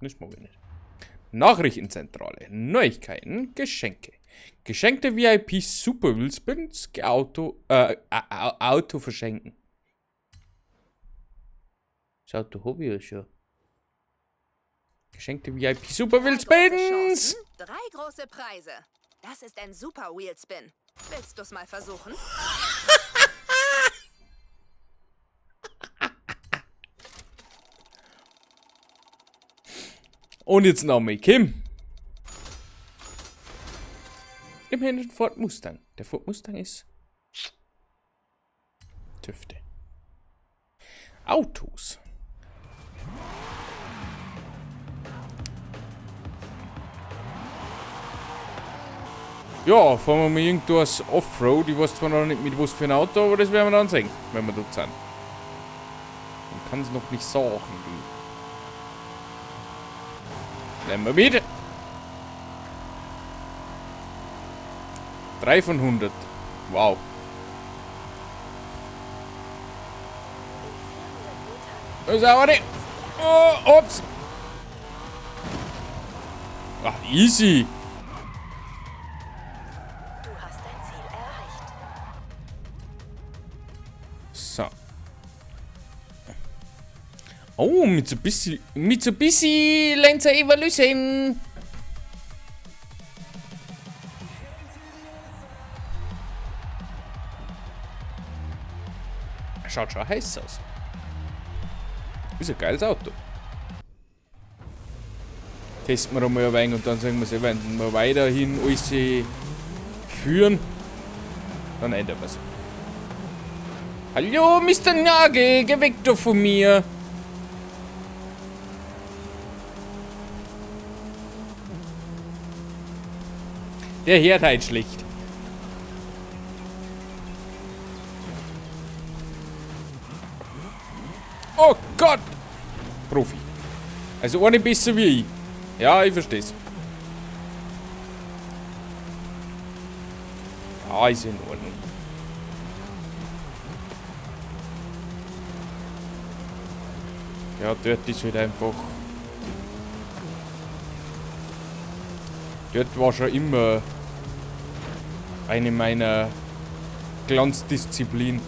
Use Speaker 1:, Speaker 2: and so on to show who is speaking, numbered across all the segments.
Speaker 1: Das mag ich nicht. Nachrichtenzentrale. Neuigkeiten. Geschenke. Geschenkte VIP Super Wheelspins. Auto verschenken. Das Auto habe ich ja schon. Geschenkte VIP Super Wheelspins.
Speaker 2: 3 große Preise. Das ist ein Super Wheelspin. Willst du's mal versuchen?
Speaker 1: Und jetzt noch mal Kim. Immerhin ein Ford Mustang. Der Ford Mustang ist Tüfte. Autos. Ja, fahren wir mal irgendwo als Offroad. Ich weiß zwar noch nicht mit was für ein Auto, aber das werden wir dann sehen, wenn wir dort sind. Man kann es noch nicht sagen. Nehmen wir mit. 3 von 100. Wow. Das ist aber nicht. Oh, ups. Ach, easy.
Speaker 2: Du hast dein Ziel erreicht.
Speaker 1: So. Oh, Mitsubishi Lancer Evolution. Schaut schon heiß aus. Ist ein geiles Auto. Testen wir einmal ein wenig und dann sagen wir, wenn wir weiterhin alles führen, dann ändern wir es. Hallo, Mr. Nagel, geh weg doch von mir. Der hört halt schlecht. Oh Gott! Profi. Also ohne besser wie ich. Ja, ich versteh's. Ja, ist in Ordnung. Ja, dort ist halt einfach... Dort war schon immer eine meiner Glanzdisziplinen.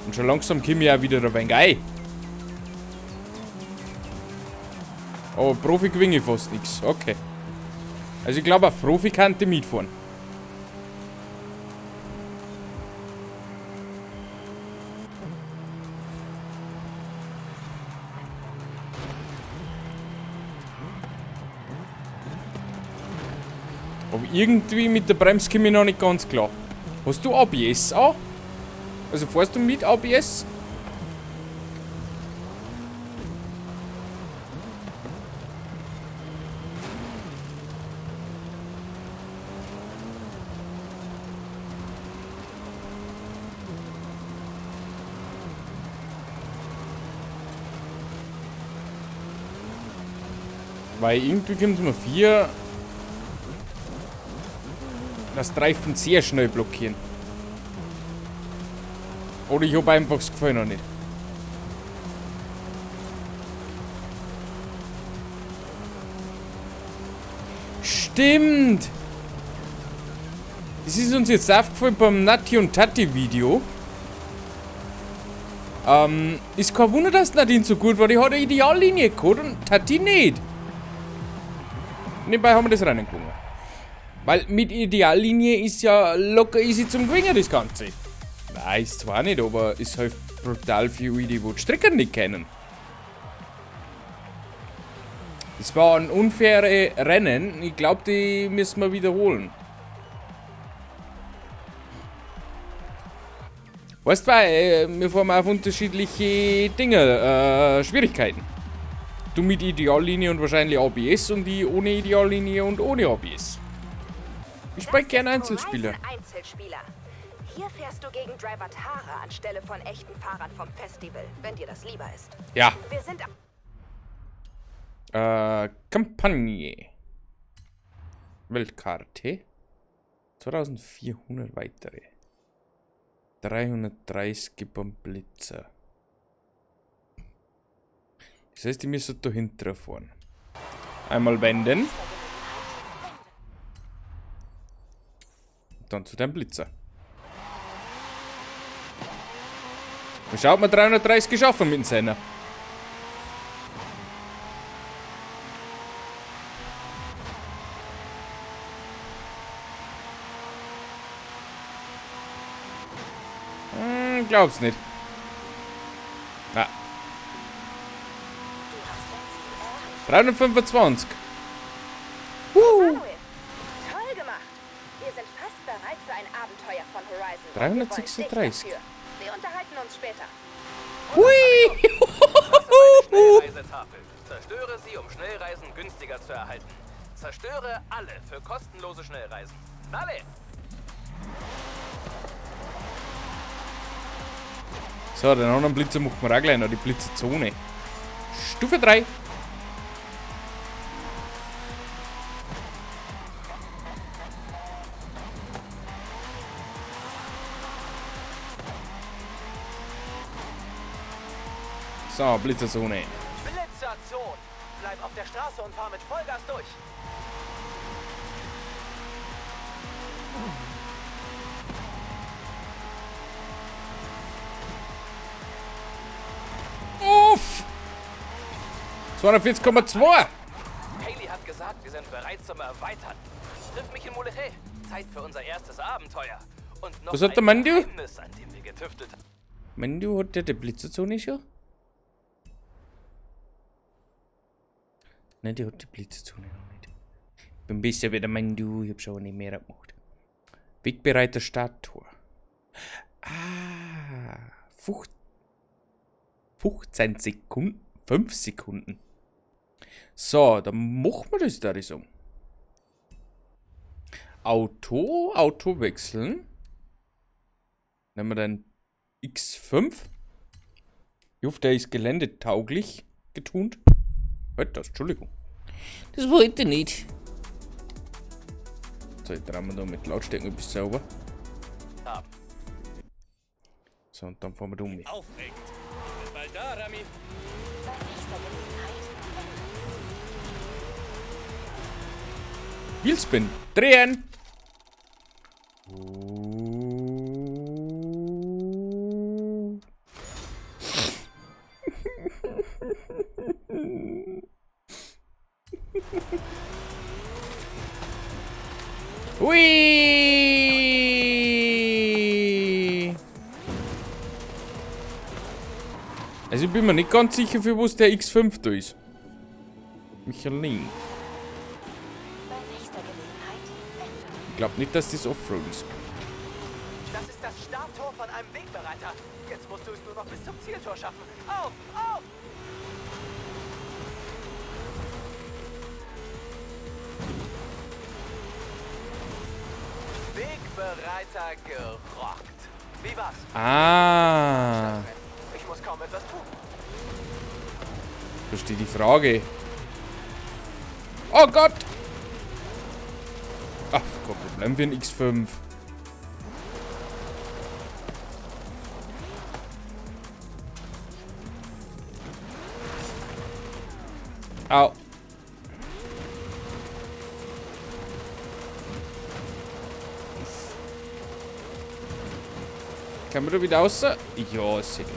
Speaker 1: Und schon langsam komme ich auch wieder ein wenig ein. Aber Profi gewinne ich fast nichts. Okay. Also ich glaube, ein Profi könnte mitfahren. Aber irgendwie mit der Bremse komme ich noch nicht ganz klar. Hast du ABS auch? Also fährst du mit ABS? Weil irgendwie kommt es mir 4, dass Reifen sehr schnell blockieren. Oder ich habe einfach das Gefühl noch nicht. Stimmt! Das ist uns jetzt aufgefallen beim Nati und Tati Video. Ist kein Wunder, dass Nadine so gut war. Die hat eine Ideallinie gehabt und Tati nicht. Nebenbei haben wir das Rennen gewonnen. Weil mit Ideallinie ist ja locker easy zum Gewinnen, das Ganze. Nein, ist zwar nicht, aber ist halt brutal für die die Strecken nicht kennen. Das war ein unfaires Rennen. Ich glaube, die müssen wir wiederholen. Weißt du, wir fahren auf unterschiedliche Dinge, Schwierigkeiten. Du mit Ideallinie und wahrscheinlich ABS und die ohne Ideallinie und ohne ABS. Ich spiele gerne Einzelspieler.
Speaker 2: Hier fährst du gegen Driver Tara anstelle von echten Fahrern vom Festival, wenn dir das lieber ist.
Speaker 1: Ja.
Speaker 2: Wir sind
Speaker 1: Kampagne. Weltkarte. 2400 weitere. 330 beim Blitzer. Das heißt, ich müsste da hinten fahren. Einmal wenden. Dann zu dem Blitzer. Und schaut mal, 330 geschaffen mit dem Senner. Glaub's nicht. Na. 325.
Speaker 2: Manuel, toll gemacht. Wir sind fast bereit für ein Abenteuer von Horizon.
Speaker 1: 336.
Speaker 2: Wir unterhalten uns später.
Speaker 1: Hui!
Speaker 3: Schnellreisetafel. Zerstöre sie, um Schnellreisen günstiger zu erhalten. Zerstöre alle für kostenlose Schnellreisen. Alle!
Speaker 1: So, den anderen Blitzer machen wir auch gleich noch, die Blitzerzone. Stufe 3. So, Blitzerzone.
Speaker 3: Blitzerzone. Bleib auf der Straße und fahr mit Vollgas durch.
Speaker 1: Uff! 240,2!
Speaker 3: Haley hat gesagt, wir sind bereit zum Erweitern. Triff mich in Moleche. Zeit für unser erstes Abenteuer. Und noch
Speaker 1: Was hat der
Speaker 3: ein
Speaker 1: Mandu?
Speaker 3: Geheimnis, an dem wir getüftelt haben.
Speaker 1: Mandu hat der die Blitzerzone schon? Nein, die hat die Blitzerzone noch nicht. Ich bin besser wie der Mandu, ich hab schon nicht mehr gemacht. Wegbereiter Starttor. Ah, 15 Sekunden, 5 Sekunden. So, dann machen wir das, da ich sagen. Auto wechseln. Nehmen wir den X5. Ich hoffe, der ist geländetauglich getunt. Halt das, Entschuldigung. Das wollte ich nicht. So, jetzt drehen wir da mit Lautstärken ein bisschen sauber. So, und dann fahren wir da um.
Speaker 3: Aufregend. Bin bald da, Rami.
Speaker 1: Wheelspin. Drehen. Hui! Also ich bin mir nicht ganz sicher, für was der X5 da ist. Michelin. Ich glaube nicht, dass das Offroad ist.
Speaker 3: Das ist das Starttor von einem Wegbereiter. Jetzt musst du es nur noch bis zum Zieltor schaffen. Auf! Auf! Wegbereiter gerockt. Wie war's?
Speaker 1: Ah,
Speaker 3: Ich muss kaum etwas tun.
Speaker 1: verstehe die Frage. Oh Gott! Ach, kein Problem für ein X5. Au. Kann man da wieder raus? Ja, sehr gut.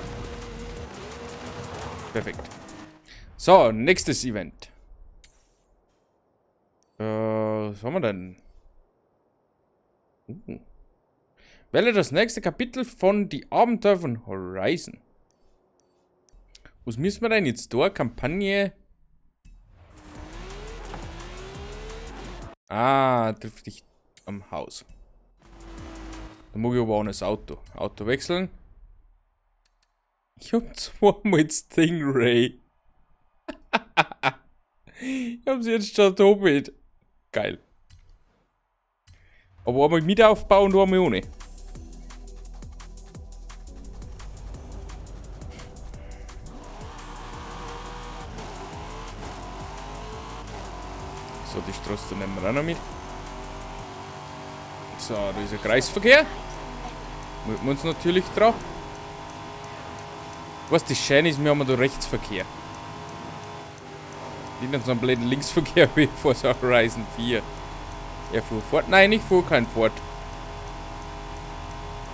Speaker 1: Perfekt. So, nächstes Event. Was haben wir denn? Wähle das nächste Kapitel von Die Abenteuer von Horizon. Was müssen wir denn jetzt da? Kampagne. Ah, trifft dich am Haus. Da mag ich aber auch das Auto. Auto wechseln. Ich hab zweimal Stingray. Ich hab sie jetzt schon doppelt. Geil. Aber einmal mit Aufbau und einmal ohne. So, die Straße nehmen wir auch noch mit. So, da ist ein Kreisverkehr. Halten wir uns natürlich dran. Was das Schöne ist, wir haben da Rechtsverkehr. Nicht so einen blöden Linksverkehr wie vor Horizon 4. Er fuhr fort. Nein, ich fuhr kein Ford.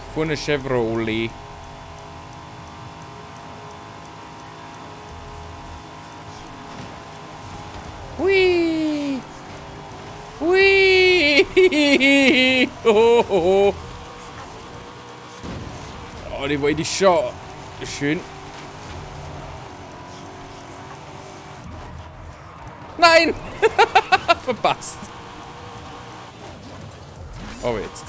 Speaker 1: Ich fuhr eine Chevrolet. Hui! Hui! Oh, oh, oh. Oh, die wollte ich schon. Schön. Nein! Verpasst. Aber jetzt.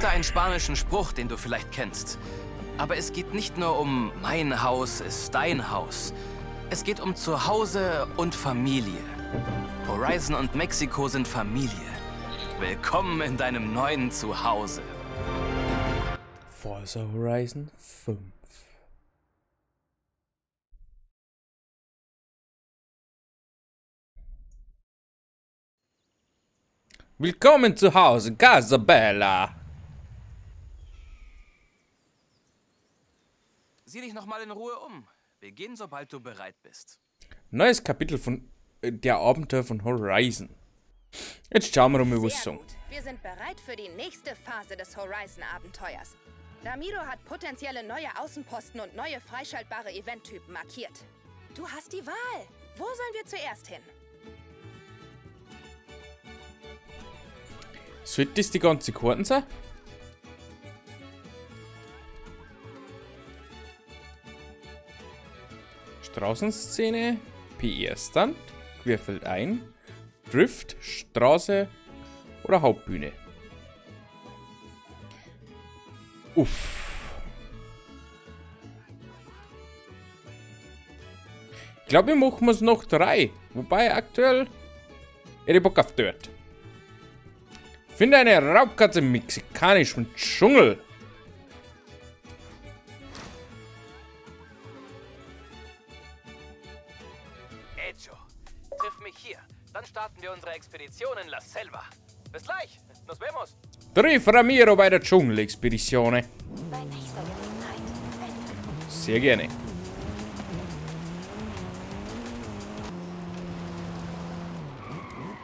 Speaker 3: Da einen spanischen Spruch, den du vielleicht kennst. Aber es geht nicht nur um mein Haus ist dein Haus. Es geht um Zuhause und Familie. Horizon und Mexiko sind Familie. Willkommen in deinem neuen Zuhause.
Speaker 1: Forza Horizon 5. Willkommen zu Hause, Casabella.
Speaker 3: Sieh dich noch mal in Ruhe um. Wir gehen, sobald du bereit bist.
Speaker 1: Neues Kapitel von der Abenteuer von Horizon. Jetzt schauen wir mal, was
Speaker 2: Sehr
Speaker 1: sagen.
Speaker 2: gut. Wir sind bereit für die nächste Phase des Horizon-Abenteuers. Ramiro hat potenzielle neue Außenposten und neue freischaltbare Eventtypen markiert. Du hast die Wahl. Wo sollen wir zuerst hin?
Speaker 1: Sollte das die ganze Karten sein? Straßenszene, PR-Stand, Querfeld ein, Drift, Straße oder Hauptbühne. Uff. Ich glaube, wir machen es noch 3. Wobei aktuell hätte ich Bock auf Dirt. Finde eine Raubkatze im mexikanischen Dschungel.
Speaker 3: Hecho. Triff mich hier. Dann starten wir unsere Expedition in La Selva. Bis gleich. Nos vemos.
Speaker 1: Triff Ramiro bei der Dschungelexpedition.
Speaker 2: Bei nächster Gelegenheit.
Speaker 1: Sehr gerne.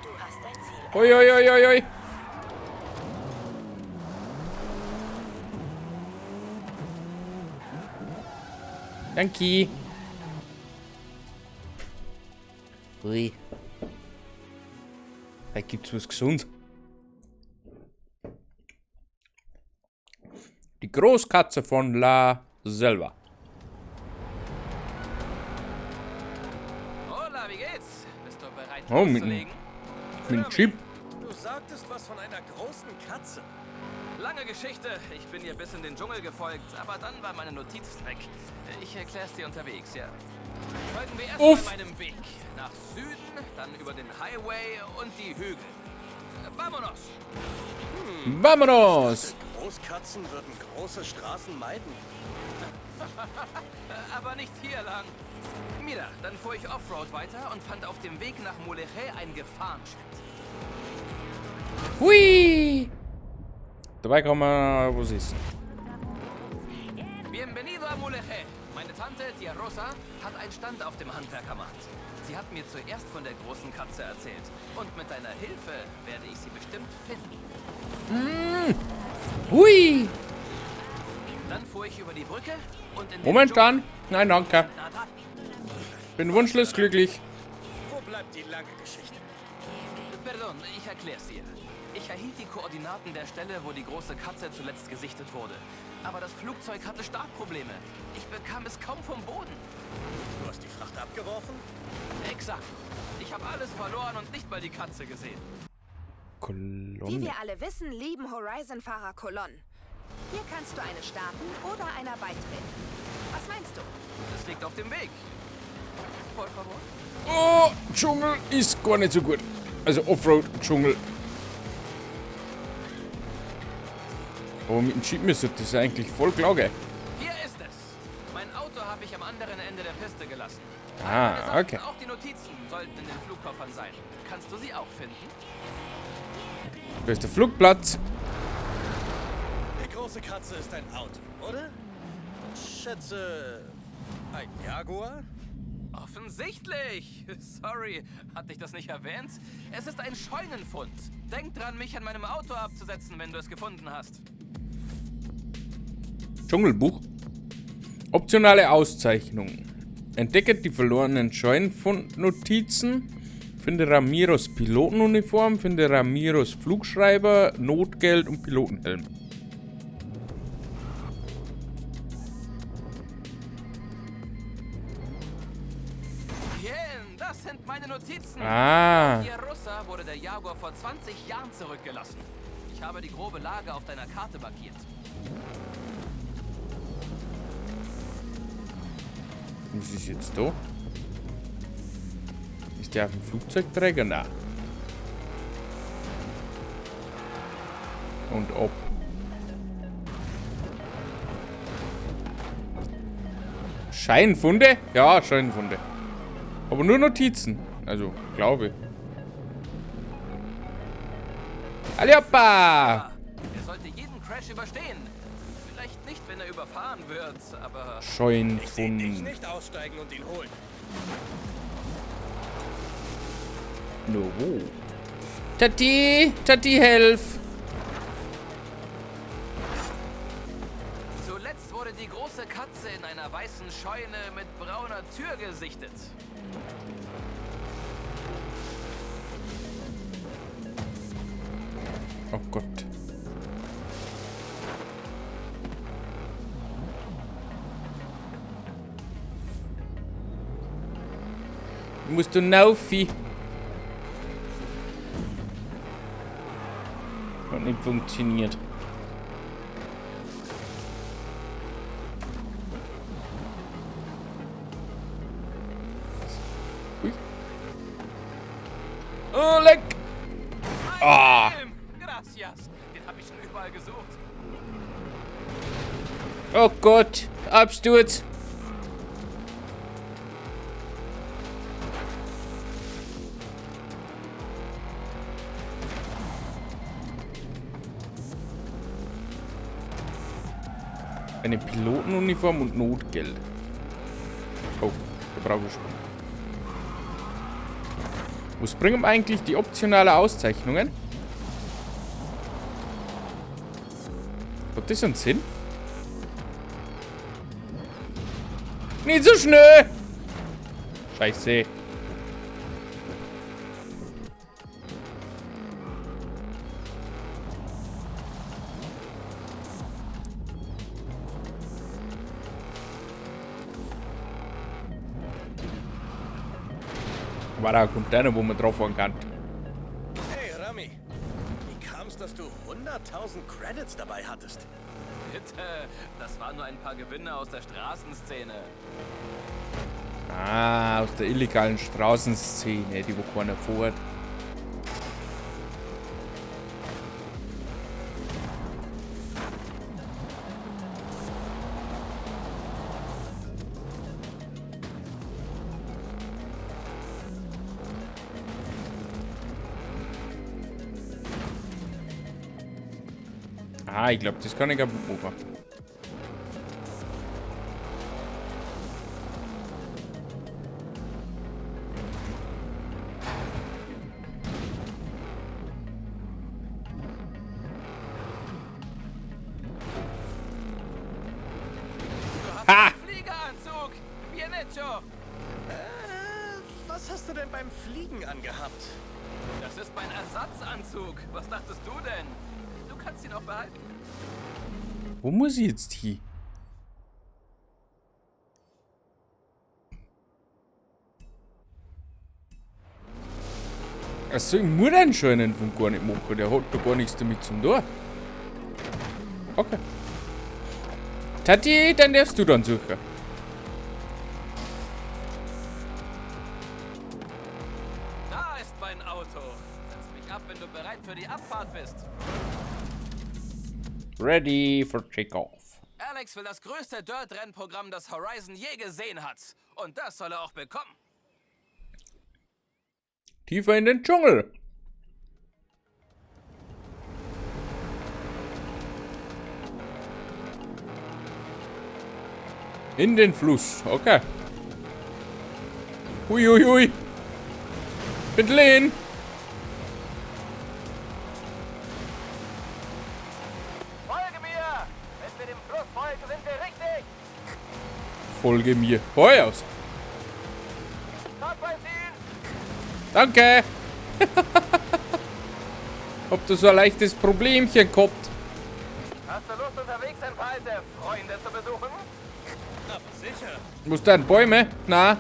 Speaker 2: Du hast dein Ziel.
Speaker 1: Oi, oi, oi, oi, oi. Danke. Ui. Da gibt's was gesund. Die Großkatze von La Selva.
Speaker 3: Hola, wie geht's? Bist du bereit,
Speaker 1: Oh, mit
Speaker 3: loszulegen?
Speaker 1: dem Chip.
Speaker 4: Du sagtest was von einer großen Katze.
Speaker 3: Lange Geschichte. Ich bin ihr bis in den Dschungel gefolgt, aber dann war meine Notiz weg. Ich erklär's dir unterwegs, ja. Folgen wir erst
Speaker 1: Uff.
Speaker 3: mal meinem Weg. Nach Süden, dann über den Highway und die Hügel. Vamonos!
Speaker 1: Vamonos!
Speaker 4: Großkatzen würden große Straßen meiden.
Speaker 3: Aber nicht hier lang. Mira, dann fuhr ich Offroad weiter und fand auf dem Weg nach Mulegé ein Gefahrenschild.
Speaker 1: Hui! Dabei kann man was essen.
Speaker 3: Bienvenido a Mulegé. Meine Tante, Tia Rosa, hat einen Stand auf dem Handwerkermarkt. Sie hat mir zuerst von der großen Katze erzählt. Und mit deiner Hilfe werde ich sie bestimmt finden.
Speaker 1: Hui!
Speaker 3: Dann fuhr ich über die Brücke und in den
Speaker 1: Momentan? Nein, danke.
Speaker 3: Dschungel. Na dann.
Speaker 1: Bin wunschlos glücklich.
Speaker 4: Wo bleibt die lange Geschichte?
Speaker 3: Pardon, ich erklär's dir. Ich erhielt die Koordinaten der Stelle, wo die große Katze zuletzt gesichtet wurde. Aber das Flugzeug hatte Startprobleme. Ich bekam es kaum vom Boden.
Speaker 4: Du hast die Fracht abgeworfen?
Speaker 3: Exakt. Ich habe alles verloren und nicht mal die Katze gesehen.
Speaker 2: Wie
Speaker 1: Kolonne.
Speaker 2: wir alle wissen, lieben Horizon-Fahrer Kolonnen. Hier kannst du eine starten oder einer beitreten. Was meinst du?
Speaker 3: Es liegt auf dem Weg. Por favor.
Speaker 1: Oh, Dschungel ist gar nicht so gut. Also Offroad-Dschungel. Aber mit dem Jeep müsste das eigentlich voll klar gehen.
Speaker 3: Hier ist es. Auto habe ich am anderen Ende der Piste gelassen.
Speaker 1: Ah, okay.
Speaker 3: Auch die Notizen sollten in den Flugkoffern sein. Kannst du sie auch finden?
Speaker 1: Da ist der Flugplatz.
Speaker 4: Die große Katze ist ein Auto, oder? Schätze, ein Jaguar?
Speaker 3: Offensichtlich. Sorry, hatte ich das nicht erwähnt? Es ist ein Scheunenfund. Denk dran, mich an meinem Auto abzusetzen, wenn du es gefunden hast.
Speaker 1: Dschungelbuch. Optionale Auszeichnungen. Entdecke die verlorenen Scheunenfund-Notizen. Finde Ramiros Pilotenuniform. Finde Ramiros Flugschreiber, Notgeld und Pilotenhelm.
Speaker 3: Das sind meine Notizen.
Speaker 1: Ah.
Speaker 3: Hier Russa wurde der Jaguar vor 20 Jahren zurückgelassen. Ich habe die grobe Lage auf deiner Karte markiert.
Speaker 1: Was ist jetzt da? Ist der auf dem Flugzeugträger? Nein. Und ob. Scheinfunde? Ja, Scheinfunde. Aber nur Notizen. Also, glaube ich. Aliopa!
Speaker 3: Er sollte jeden Crash überstehen. Vielleicht nicht, wenn er überfahren wird, aber...
Speaker 4: Ich
Speaker 1: Scheunenfund.
Speaker 4: nicht aussteigen und ihn holen.
Speaker 1: No. Tati! Tati, helf!
Speaker 3: Zuletzt wurde die große Katze in einer weißen Scheune mit brauner Tür gesichtet.
Speaker 1: Oh Gott. Musst du naufi. Hat nicht funktioniert. Ui. Oh, leck! Ah!
Speaker 3: Gracias. Den habe ich schon überall gesucht.
Speaker 1: Oh Gott! Absturz! Eine Pilotenuniform und Notgeld. Oh, da brauche ich schon. Was bringen eigentlich die optionalen Auszeichnungen? Hat das einen Sinn? Nicht so schnell! Scheiße. War da ein Container, wo man drauf fahren kann.
Speaker 4: Hey, Rami. Wie kam es, dass du 100.000 Credits dabei hattest?
Speaker 3: Bitte, das waren nur ein paar Gewinne aus der Straßenszene.
Speaker 1: Ah, aus der illegalen Straßenszene, die wo keiner fährt. Ah, ich glaube, das kann ich kaputt machen. Ha!
Speaker 3: Fliegeranzug! Bien hecho!
Speaker 4: Was hast du denn beim Fliegen angehabt?
Speaker 3: Das ist mein Ersatzanzug. Was dachtest du denn? Du kannst ihn auch behalten.
Speaker 1: Wo muss ich jetzt hin? Also ich muss den schönen von gar nicht machen. Der hat da gar nichts damit zu tun. Okay. Tati, dann darfst du dann suchen.
Speaker 3: Da ist mein Auto. Setz mich ab, wenn du bereit für die Abfahrt bist.
Speaker 1: Ready for takeoff.
Speaker 3: Alex will das größte Dirt-Rennprogramm, das Horizon je gesehen hat. Und das soll er auch bekommen.
Speaker 1: Tiefer in den Dschungel. In den Fluss. Okay. Hui. Bitte.
Speaker 3: Folge mir! Wenn wir dem Fluss folgen, sind wir richtig!
Speaker 1: Folge mir. Feuers.
Speaker 3: Dort bei Ziel!
Speaker 1: Danke. Hab du so ein leichtes Problemchen gehabt.
Speaker 3: Hast du Lust, unterwegs ein paar alte Freunde zu besuchen?
Speaker 4: Aber sicher.
Speaker 1: Muss da Bäume? Na.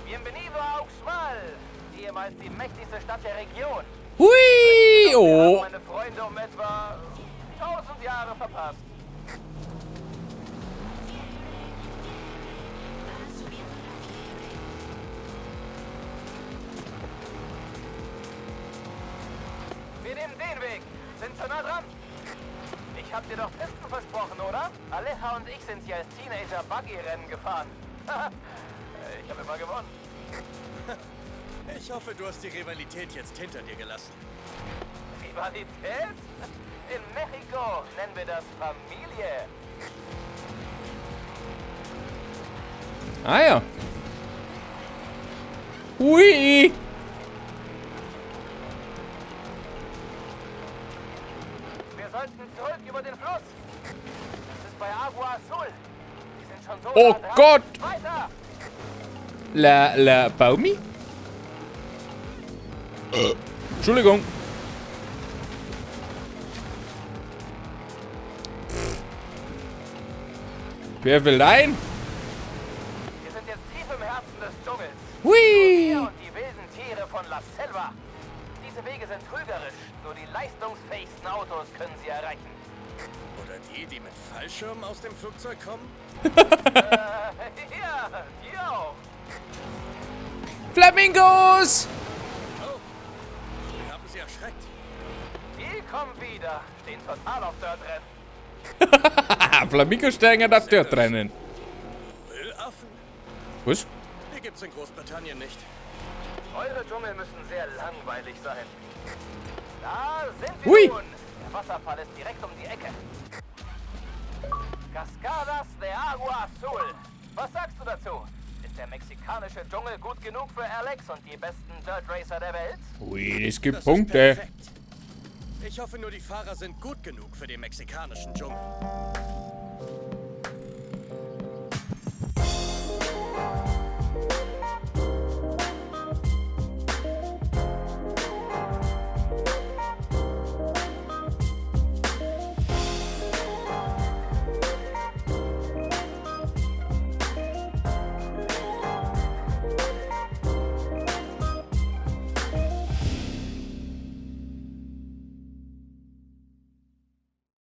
Speaker 3: Bienvenido a Uxmal, ehemals die mächtigste Stadt der Region.
Speaker 1: Hui.
Speaker 3: Wir haben
Speaker 1: Oh.
Speaker 3: meine Freunde um etwa 1000 Jahre verpasst. Wir nehmen den Weg. Sind schon nah dran. Ich hab dir doch Pisten versprochen, oder? Aleja und ich sind hier als Teenager Buggy-Rennen gefahren. Ich habe immer gewonnen.
Speaker 4: Ich hoffe, du hast die Rivalität jetzt hinter dir gelassen.
Speaker 3: Rivalität? In Mexiko nennen wir das Familie.
Speaker 1: Ah ja. Hui.
Speaker 3: Wir sollten zurück über den Fluss. Das ist bei Agua Azul. Die sind schon so
Speaker 1: Oh
Speaker 3: nah dran.
Speaker 1: Gott.
Speaker 3: Weiter!
Speaker 1: La Baumi? Entschuldigung. Wer will ein?
Speaker 3: Wir sind jetzt tief im Herzen des Dschungels.
Speaker 1: Hui.
Speaker 3: Wir und die wilden Tiere von La Selva. Diese Wege sind trügerisch. Nur die leistungsfähigsten Autos können sie erreichen.
Speaker 4: Oder die mit Fallschirmen aus dem Flugzeug kommen?
Speaker 3: Ja, die auch.
Speaker 1: Flamingos!
Speaker 4: Oh, wir haben sie erschreckt.
Speaker 3: Die kommen wieder. Stehen total auf Dirt-Rennen.
Speaker 1: Flamingos steigen auf Dirt rennen.
Speaker 4: Müllaffen?
Speaker 1: Was?
Speaker 4: Die gibt's in Großbritannien nicht.
Speaker 3: Eure Dschungel müssen sehr langweilig sein. Da sind wir
Speaker 1: Hui.
Speaker 3: nun. Der Wasserfall ist direkt um die Ecke. Cascadas de Agua Azul. Was sagst du dazu? Ist der mexikanische Dschungel gut genug für Alex und die besten Dirt Racer der Welt?
Speaker 1: Ui, das gibt
Speaker 4: Das ist
Speaker 1: Punkte.
Speaker 4: perfekt. Ich hoffe nur, die Fahrer sind gut genug für den mexikanischen Dschungel.